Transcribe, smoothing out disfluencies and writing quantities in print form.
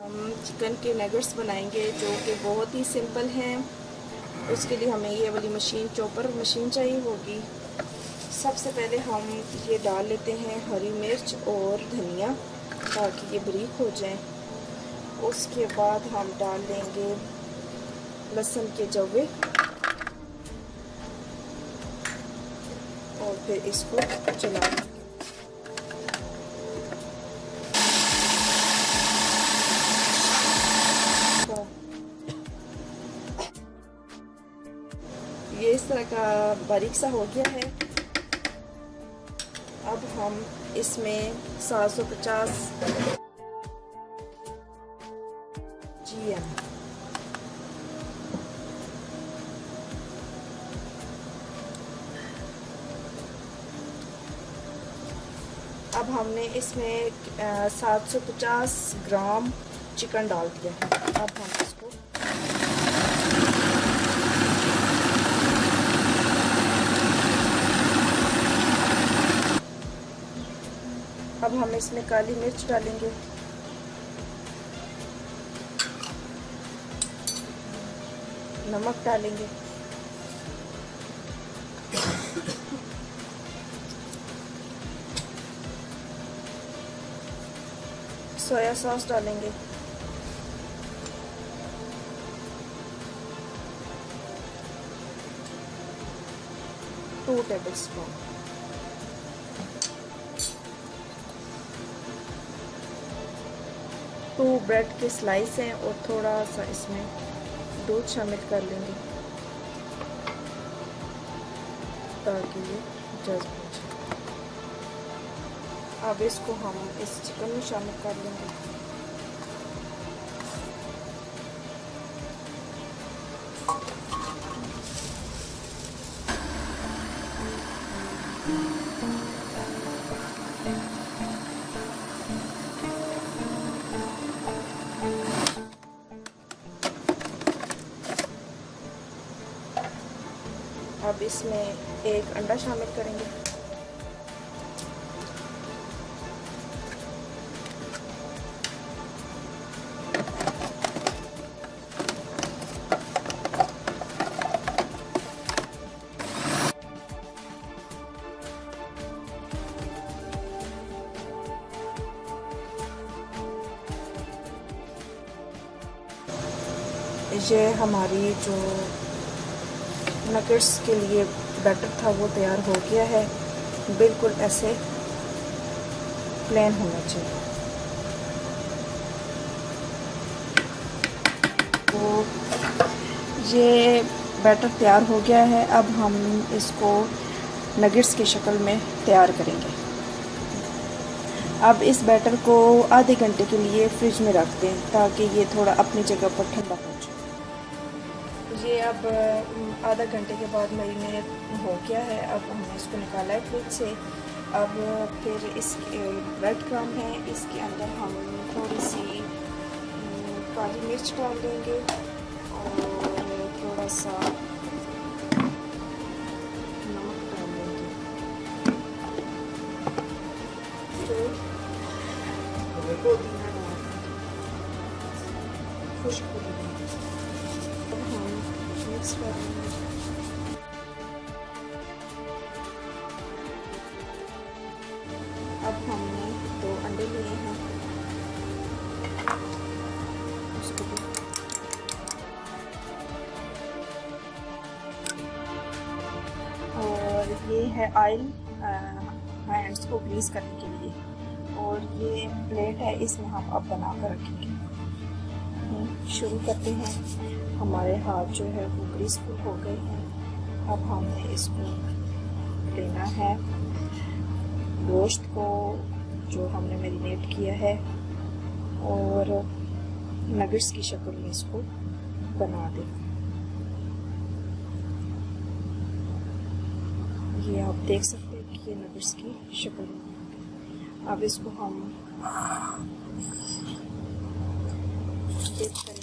हम चिकन के नगेट्स बनाएंगे जो कि बहुत ही सिंपल हैं। उसके लिए हमें ये वाली मशीन, चॉपर मशीन चाहिए होगी। सबसे पहले हम ये डाल लेते हैं हरी मिर्च और धनिया ताकि ये बारीक हो जाए। उसके बाद हम डाल देंगे लहसुन के जवे और फिर इसको चला देंगे। ये इस तरह का बारीक सा हो गया है। अब हम इसमें 750 GM अब हमने इसमें 750 ग्राम चिकन डाल दिया है। अब हम इसको अब हम इसमें काली मिर्च डालेंगे, नमक डालेंगे, सोया सॉस डालेंगे, टू टेबलस्पून, टू ब्रेड के स्लाइस हैं और थोड़ा सा इसमें दूध शामिल कर लेंगे ताकि ये जज्ब हो जाए। अब इसको हम इस चिकन में शामिल कर लेंगे। अब इसमें एक अंडा शामिल करेंगे। ये हमारी जो नगेट्स के लिए बैटर था वो तैयार हो गया है। बिल्कुल ऐसे प्लेन होना चाहिए। तो ये बैटर तैयार हो गया है। अब हम इसको नगेट्स की शक्ल में तैयार करेंगे। अब इस बैटर को आधे घंटे के लिए फ्रिज में रख दें ताकि ये थोड़ा अपनी जगह पर ठंडा हो जाए। ये अब आधा घंटे के बाद मैरिनेट हो गया है। अब हमने इसको निकाला है फ्रिज से। अब फिर इस ब्रेड क्रम्ब है, इसके अंदर हम थोड़ी सी काली मिर्च डाल देंगे और थोड़ा सा नमक डाल देंगे। तो खुशबू देंगे। अब हम मिक्स कर देंगे। अब हमने 2 अंडे लिए हैं, उसको भी और ये है ऑयल हैंड्स को ग्रीस करने के लिए। और ये प्लेट है, इसमें हम अब बना कर रखेंगे। शुरू करते हैं। हमारे हाथ जो है वो ग्रीसफुल हो गए हैं। अब हमने इसको लेना है गोश्त को जो हमने मैरिनेट किया है और नगेट्स की शक्ल में इसको बना दें। ये आप देख सकते हैं कि ये नगेट्स की शक्ल में। अब इसको हम डिप करेंगे।